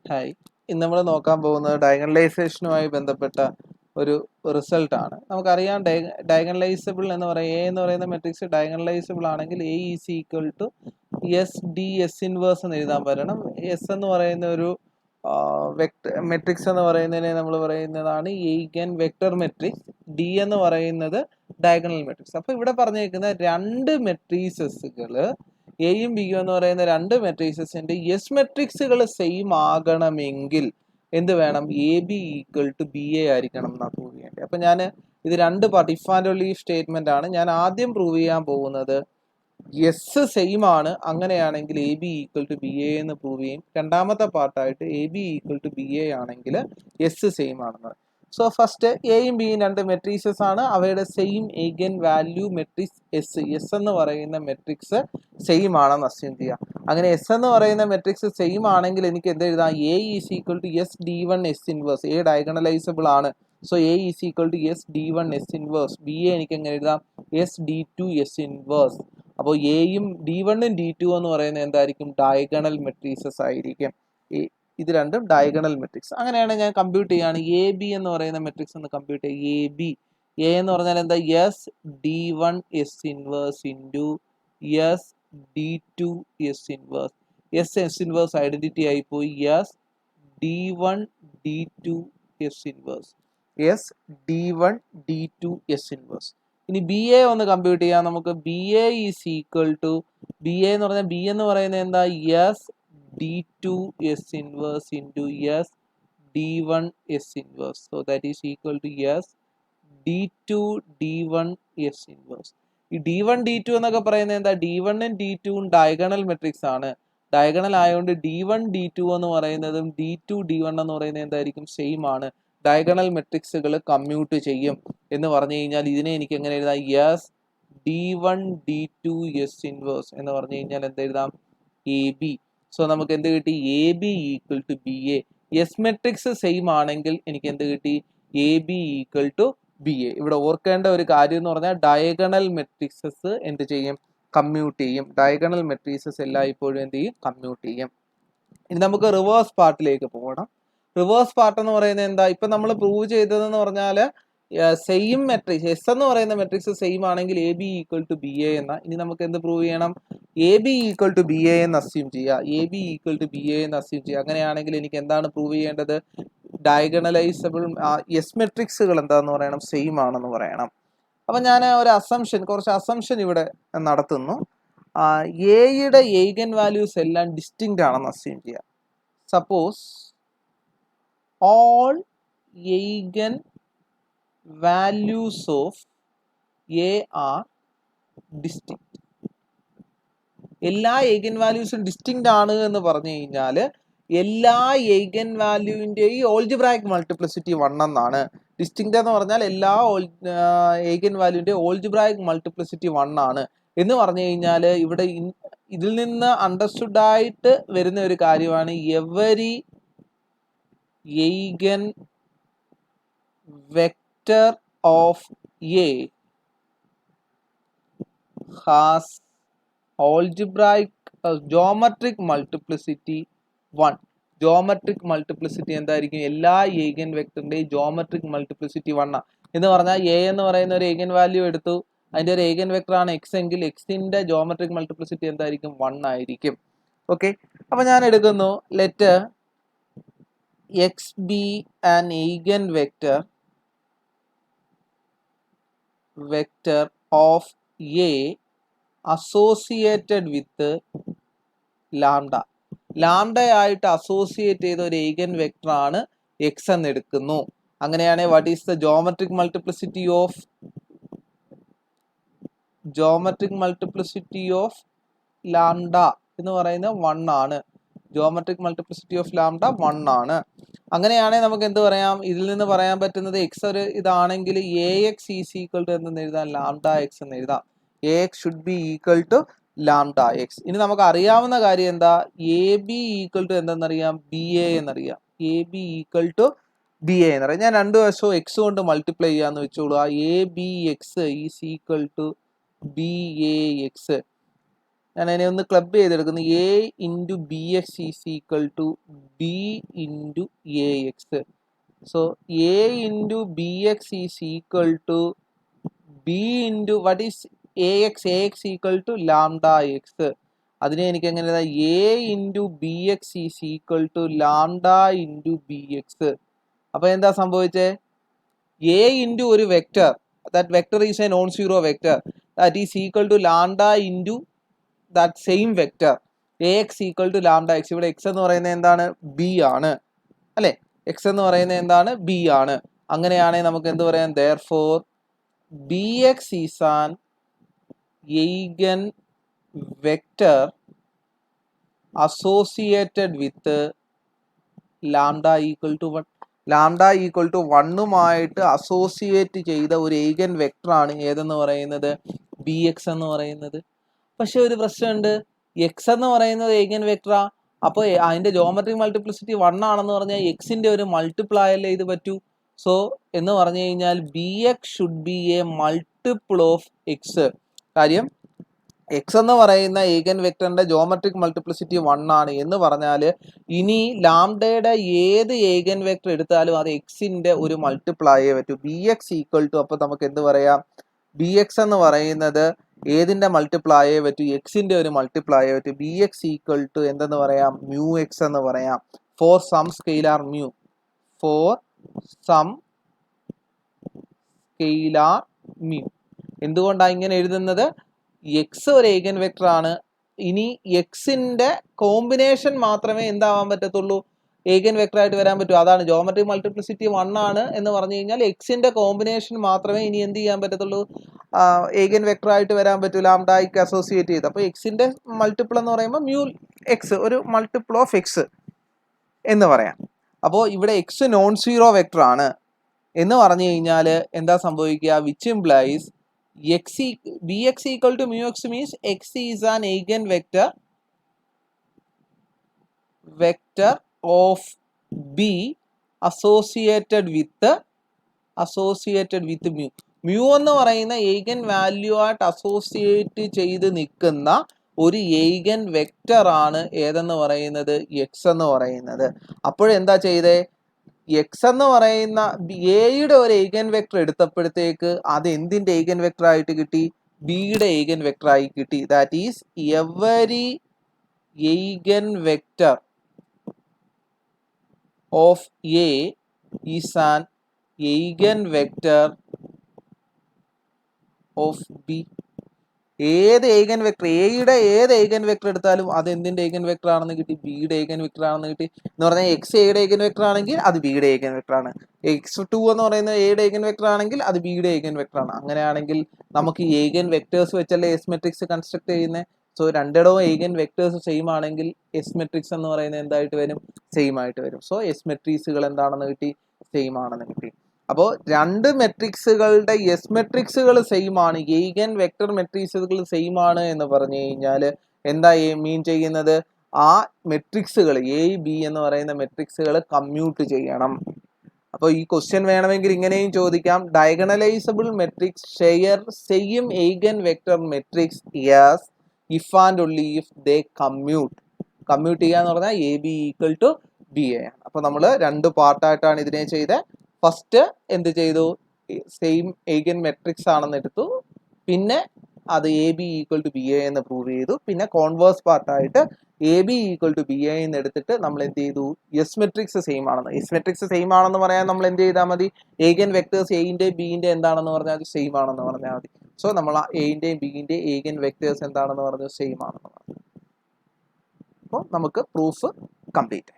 Hi, ഇന്ന് നമ്മൾ നോക്കാൻ പോകുന്നത് ഡയഗണലൈസേഷനുമായി ബന്ധപ്പെട്ട ഒരു റിസൾട്ടാണ്. നമുക്കറിയാം ഡയഗണലൈസബിൾ എന്ന് പറയുന്നത് എ എന്ന് പറയുന്ന മെട്രിക്സ് ഡയഗണലൈസബിൾ ആണെങ്കിൽ A is equal to S D S inverse എന്ന് എഴുതാൻ പറ്റണം. എസ് എന്ന് പറയുന്ന ഒരു മെട്രിക്സ് എന്ന് പറയുന്നതിനെ നമ്മൾ പറയുന്നതാണ് ഈഗൻ വെക്ടർ മെട്രിക്സ്. ഡി എന്ന് പറയുന്നത് ഡയഗണൽ മെട്രിക്സ്. അപ്പോൾ ഇവിടെ പറഞ്ഞേക്കുന്ന രണ്ട് മെട്രീസസുകൾ എയും ബിയും എന്ന് പറയുന്ന രണ്ട് മെട്രീസസിന്റെ എസ് മെട്രിക്സുകൾ സെയിം ആകണമെങ്കിൽ എന്ത് വേണം? A B equal to B A ആയിരിക്കണം എന്നാണ് പ്രൂവ് ചെയ്യേണ്ടത്. അപ്പൊ ഞാൻ ഇത് രണ്ട് part if and only statement ആണ്. ഞാൻ ആദ്യം പ്രൂവ് ചെയ്യാൻ പോകുന്നത് എസ് സെയിം ആണ്, അങ്ങനെയാണെങ്കിൽ A B equal to B A എന്ന് പ്രൂവ് ചെയ്യും. രണ്ടാമത്തെ പാർട്ടായിട്ട് A B equal to B A ആണെങ്കിൽ എസ് സെയിം ആണെന്ന്. സോ ഫസ്റ്റ് എയും ബിയും രണ്ട് മെട്രീസസ് ആണ്, അവയുടെ same eigen value matrix S. S എന്ന് പറയുന്ന മെട്രിക്സ് സെയിം ആണെന്ന് അസ്യൂം ചെയ്യാം. അങ്ങനെ എസ് എന്ന് പറയുന്ന മെട്രിക്സ് സെയിം ആണെങ്കിൽ എനിക്ക് എന്ത് എഴുതാം? A is equal to S D one S inverse. A diagonalizable ആണ്, so A is equal to S D one S inverse. B A എനിക്ക് എങ്ങനെ എഴുതാം? S D two S inverse. അപ്പോൾ എയും ഡി വണ്ണും ഡി ടു എന്ന് പറയുന്നത് എന്തായിരിക്കും? ഡയഗണൽ മെട്രീസസ് ആയിരിക്കും. ഇത് രണ്ടും ഡയഗണൽ മെട്രിക്സ്. അങ്ങനെയാണ് ഞാൻ കമ്പ്യൂട്ട് ചെയ്യാണ് എ ബി എന്ന് പറയുന്ന മെട്രിക്സ് എന്ന് കമ്പ്യൂട്ട് ചെയ്യുക. എ ബി, എ എന്ന് പറഞ്ഞാൽ എന്താ? S D one S inverse into S D two S inverse. S inverse identity ആയിപ്പോയി. S D one D two S inverse. S D one D two S inverse. ഇനി B A ഒന്ന് compute ചെയ്യാം നമുക്ക്. B A is equal to, B A എന്ന് പറഞ്ഞാൽ B എന്ന് പറയുന്നത് എന്താ? S D two S inverse into S D one S inverse. So that is equal to S D to D one S inverse. ഈ D one D to എന്നൊക്കെ പറയുന്നത് എന്താ? D വണ്ണും ഡി ടുവും ഡയഗണൽ മെട്രിക്സ് ആണ്. Diagonal ആയതുകൊണ്ട് D one D to എന്ന് പറയുന്നതും ഡി ടു ഡി വൺ എന്ന് പറയുന്നത് എന്തായിരിക്കും? സെയിം ആണ്. ഡയഗണൽ മെട്രിക്സുകൾ കമ്മ്യൂട്ട് ചെയ്യും എന്ന് പറഞ്ഞു കഴിഞ്ഞാൽ ഇതിനെ എനിക്ക് എങ്ങനെ എഴുതാം? S D one D two S inverse എന്ന് പറഞ്ഞു കഴിഞ്ഞാൽ എന്തെഴുതാം? A B. സോ നമുക്ക് എന്ത് കിട്ടി? A B equal to B A. S matrix same ആണെങ്കിൽ എനിക്ക് എന്ത് കിട്ടി? A B equal to B A. ഇവിടെ ഓർക്കേണ്ട ഒരു കാര്യം എന്ന് പറഞ്ഞാൽ ഡയഗണൽ മെട്രിക്സസ് എന്ത് ചെയ്യും? കമ്മ്യൂട്ട് ചെയ്യും. ഡയഗണൽ മെട്രിക്സസ് എല്ലായ്പ്പോഴും എന്ത് ചെയ്യും? കമ്മ്യൂട്ട് ചെയ്യും. ഇനി നമുക്ക് റിവേഴ്സ് പാർട്ടിലേക്ക് പോകണം. റിവേഴ്സ് പാർട്ട് എന്ന് പറയുന്നത് എന്താ? ഇപ്പൊ നമ്മൾ പ്രൂവ് ചെയ്തതെന്ന് പറഞ്ഞാൽ സെയിം മെട്രിക്സ് എസ് എന്ന് പറയുന്ന മെട്രിക്സ് സെയിം ആണെങ്കിൽ A B equal to B A എന്ന. ഇനി നമുക്ക് എന്ത് പ്രൂവ് ചെയ്യണം? A B equal to B A എന്ന് അസ്യൂം ചെയ്യുക. A B equal to B A എന്ന് അസ്യൂം ചെയ്യുക. അങ്ങനെയാണെങ്കിൽ എനിക്ക് എന്താണ് പ്രൂവ് ചെയ്യേണ്ടത്? ഡയഗണലൈസബിൾ എസ് മെട്രിക്സുകൾ എന്താന്ന് പറയണം? സെയിം ആണെന്ന് പറയണം. അപ്പൊ ഞാൻ ഒരു കുറച്ച് അസംഷൻ ഇവിടെ നടത്തുന്നു. എയുടെ ഈഗൻ വാല്യൂസ് എല്ലാം ഡിസ്റ്റിങ്ക്റ്റ് ആണെന്ന് അസ്യൂം ചെയ്യാം. Suppose all eigen values of A are distinct. എല്ലാ eigen valuesഉം ഡിസ്റ്റിങ്ക്റ്റ് ആണ് എന്ന് പറഞ്ഞു കഴിഞ്ഞാൽ എല്ലാ eigen valueവിന്റെയും algebraic multiplicity 1 എന്നാണ്. ഡിസ്റ്റിങ്ക്റ്റ് എന്ന് പറഞ്ഞാൽ എല്ലാ eigen valueവിന്റെ algebraic multiplicity 1 ആണ് എന്ന് പറഞ്ഞു കഴിഞ്ഞാൽ ഇവിടെ ഇതിൽ നിന്ന് അണ്ടർസ്റ്റുഡ് ആയിട്ട് വരുന്ന ഒരു കാര്യമാണ് every eigen vector of A has geometric multiplicity 1. Geometric multiplicity എന്തായിരിക്കും? എല്ലാ eigen വെക്ടറിന്റെയും geometric multiplicity 1 എന്ന് പറഞ്ഞാൽ A എന്ന് പറയുന്ന ഒരു eigen വാല്യൂ എടുത്തു, അതിന്റെ ഒരു eigen വെക്ടർ ആണ് x എങ്കിൽ x-ന്റെ geometric multiplicity എന്തായിരിക്കും? 1 ആയിരിക്കും. ഓക്കെ, അപ്പൊ ഞാൻ എടുക്കുന്നു let x be an eigenvector of A associated with lambda. ലാംഡയായിട്ട് അസോസിയേറ്റ് ചെയ്ത ഒരു eigen വെക്ടർ ആണ് x എന്ന് എടുക്കുന്നു. അങ്ങനെയാണെങ്കിൽ what is the geometric multiplicity of lambda എന്ന് പറയുന്നത് 1 ആണ്. geometric multiplicity of lambda 1 ആണ്. അങ്ങനെയാണെങ്കിൽ നമുക്ക് എന്ത് പറയാം? ഇതിൽ നിന്ന് പറയാൻ പറ്റുന്നത് എക്സ് ഒരു ഇതാണെങ്കിൽ A x is equal to എന്തെന്ന് എഴുതാം? ലാംഡ എക്സ് എന്ന് എഴുതാം. A x should be equal to lambda x. ഇനി നമുക്ക് അറിയാവുന്ന കാര്യം എന്താ? എ ബി ഈക്വൽ ടു എന്തെന്നറിയാം? ബി എ എന്നറിയാം. A B equal to B A എന്നറിയാം. ഞാൻ രണ്ടു വശവും എക്സ് കൊണ്ട് മൾട്ടിപ്ലൈ ചെയ്യാന്ന് വെച്ചോളൂ. A B X is equal to B A x. ഞാൻ അതിനെ ഒന്ന് ക്ലബ് ചെയ്തെടുക്കുന്നു. A into B X is equal to B into A X. So A into B X is equal to B into what is A X equal to lambda X. അതിനെ എനിക്ക് എങ്ങനെ എഴുതാം? A into B X is equal to lambda into B X. അപ്പോൾ എന്താ സംഭവിച്ചേ? A into ഒരു vector, that vector is a non zero vector, that is equal to lambda into that same vector A X equal to lambda X. ഇവിടെ X എന്ന് പറയുന്നത് എന്താണ്? B ആണ് അല്ലേ? എക്സ് എന്ന് പറയുന്നത് എന്താണ്? ബി ആണ്. അങ്ങനെയാണെങ്കിൽ നമുക്ക് എന്ത് പറയാം? therefore bx is an eigen vector associated with lambda equal to 1. Lambda equal to 1ഉമായിട്ട് അസോസിയേറ്റ് ചെയ്ത ഒരു eigen വെക്ടർ ആണ് ഏതെന്ന് പറയുന്നത്? ബി എക്സ് എന്ന് പറയുന്നത്. പക്ഷെ ഒരു പ്രശ്നമുണ്ട്. എക്സ് എന്ന് പറയുന്നത് eigen വെക്ടറാ. അപ്പോൾ അതിന്റെ ജോമെട്രിക് മൾട്ടിപ്ലിസിറ്റി 1 ആണെന്ന് പറഞ്ഞാൽ എക്സിന്റെ ഒരു മൾട്ടിപ്ലൈ അല്ലേ ഇത് പറ്റൂ. സോ എന്ന് പറഞ്ഞു കഴിഞ്ഞാൽ B X should B A multiple of X. കാര്യം എക്സ് എന്ന് പറയുന്ന eigen വെക്ടറിന്റെ ജോമെട്രിക് മൾട്ടിപ്ലിസിറ്റി 1 ആണ് എന്ന് പറഞ്ഞാൽ ഇനി ലാംഡയുടെ ഏത് eigen വെക്ടർ എടുത്താലും അത് എക്സിന്റെ ഒരു മൾട്ടിപ്ലൈയേ പറ്റൂ. ബി എക്സ് ഈക്വൽ ടു, അപ്പോൾ നമുക്ക് എന്ത് പറയാം? ബി എക്സ് എന്ന് പറയുന്നത് ഏതിന്റെ മൾട്ടിപ്ലൈയേ പറ്റൂ? എക്സിന്റെ ഒരു മൾട്ടിപ്ലൈയേ പറ്റൂ. ബി എക്സ് ഈക്വൽ ടു എന്തെന്ന് പറയാം? മ്യൂ എക്സ് എന്ന് പറയാം. For some scalar mu, for some scalar mu. എന്തുകൊണ്ടാണ് ഇങ്ങനെ എഴുതുന്നത്? എക്സ് ഒരു eigen വെക്ടർ ആണ്. ഇനി എക്സിന്റെ കോമ്പിനേഷൻ മാത്രമേ എന്താവാൻ പറ്റത്തുള്ളൂ? eigen വെക്ടർ ആയിട്ട് വരാൻ പറ്റൂ. അതാണ് ജോമെട്രിക് മൾട്ടിപ്ലിസിറ്റി 1 ആണ് എന്ന് പറഞ്ഞു കഴിഞ്ഞാൽ എക്സിന്റെ കോമ്പിനേഷൻ മാത്രമേ ഇനി എന്ത് ചെയ്യാൻ പറ്റത്തുള്ളൂ? eigen വെക്ടർ ആയിട്ട് വരാൻ പറ്റൂ, ലാംഡയ്ക്ക് അസോസിയേറ്റ് ചെയ്ത്. അപ്പോൾ എക്സിന്റെ മൾട്ടിപ്പിൾ എന്ന് പറയുമ്പോൾ മ്യൂ എക്സ്, ഒരു മൾട്ടിപ്പിൾ ഓഫ് എക്സ് എന്ന് പറയാം. അപ്പോൾ ഇവിടെ എക്സ് നോൺ സീറോ വെക്ടർ ആണ് എന്ന് പറഞ്ഞു കഴിഞ്ഞാൽ എന്താ സംഭവിക്കുക? Which implies bx equal to mu x means x is an eigen vector of b associated with mu. mu എന്ന് പറയുന്ന eigen വാല്യൂ ആയിട്ട് അസോസിയേറ്റ് ചെയ്ത് നിൽക്കുന്ന ഒരു eigen വെക്ടർ ആണ് ഏതെന്ന് പറയുന്നത്? എക്സ് എന്ന് പറയുന്നത്. അപ്പോഴെന്താ ചെയ്തേ? എക്സ് എന്ന് പറയുന്ന എയുടെ ഒരു eigen വെക്ടർ എടുത്തപ്പോഴത്തേക്ക് അത് എന്തിന്റെ eigen വെക്ടർ ആയിട്ട് കിട്ടി? ബിയുടെ eigen വെക്ടർ ആയി കിട്ടി. That is every eigen vector of A is an eigen vector of B. ഏത് eigen വെക്ടർ, എയുടെ ഏത് eigen വെക്ടർ എടുത്താലും അത് എന്തിന്റെ eigen വെക്ടർ ആണെന്ന് കിട്ടി? ബിയുടെ eigen വെക്ടർ ആണെന്ന് കിട്ടി. എന്ന് പറഞ്ഞാൽ എക്സ് എയുടെ eigen വെക്ടർ ആണെങ്കിൽ അത് ബിയുടെ eigen വെക്ടർ ആണ്. x2 എന്ന് പറയുന്നത് എയുടെ eigen വെക്ടർ ആണെങ്കിൽ അത് ബിയുടെ eigen വെക്ടർ ആണ്. അങ്ങനെയാണെങ്കിൽ നമുക്ക് ഈ eigen വെക്ടേഴ്സ് വെച്ചല്ലേ എസ് മെട്രിക്സ് കൺസ്ട്രക്ട് ചെയ്യുന്നത്. സോ രണ്ടിടവും eigen വെക്ടേഴ്സ് സെയിം ആണെങ്കിൽ എസ് മെട്രിക്സ് എന്ന് പറയുന്നത് എന്തായിട്ട് വരും? സെയിം ആയിട്ട് വരും. സോ എസ് മെട്രിക്സുകൾ എന്താണെന്ന് കിട്ടി? സെയിം ആണെന്ന് കിട്ടി. അപ്പോൾ രണ്ട് മെട്രിക്സുകളുടെ എസ് മെട്രിക്സുകൾ സെയിം ആണ്, eigen വെക്ടർ മെട്രിക്സുകൾ സെയിം ആണ് എന്ന് പറഞ്ഞു കഴിഞ്ഞാൽ എന്താ മീൻ ചെയ്യുന്നത്? ആ മെട്രിക്സുകൾ എ ബി എന്ന് പറയുന്ന മെട്രിക്സുകൾ കമ്മ്യൂട്ട് ചെയ്യണം. അപ്പോൾ ഈ ക്വസ്റ്റ്യൻ വേണമെങ്കിൽ ഇങ്ങനെയും ചോദിക്കാം. Diagonalizable matrix share same eigen vector matrix yes if and only if they commute. Commute ചെയ്യാന്ന് പറഞ്ഞാൽ A B equal to B A ആണ്. അപ്പോൾ നമ്മൾ രണ്ട് പാർട്ടായിട്ടാണ് ഇതിനെ ചെയ്തത്. ഫസ്റ്റ് എന്ത് ചെയ്തു? സെയിം eigen മെട്രിക്സ് ആണെന്ന് എടുത്തു. പിന്നെ അത് A B equal to B A എന്ന് പ്രൂവ് ചെയ്തു. പിന്നെ കോൺവേഴ്സ് പാർട്ടായിട്ട് A B equal to B A എന്ന് എടുത്തിട്ട് നമ്മൾ എന്ത് ചെയ്തു? എസ് മെട്രിക്സ് സെയിം ആണെന്ന്. എസ് മെട്രിക്സ് സെയിം ആണെന്ന് പറയാൻ നമ്മൾ എന്ത് ചെയ്താൽ മതി? eigen വെക്ടേഴ്സ് എന്റെ ബിന്റെ എന്താണെന്ന് പറഞ്ഞാൽ അത് സെയിം ആണെന്ന് പറഞ്ഞാൽ മതി. സോ നമ്മൾ ആ എന്റെയും ബിന്റെയും eigen വെക്ടേഴ്സ് എന്താണെന്ന് പറഞ്ഞത് സെയിം ആണെന്ന് പറഞ്ഞു. അപ്പോൾ നമുക്ക് പ്രൂഫ് കംപ്ലീറ്റ്.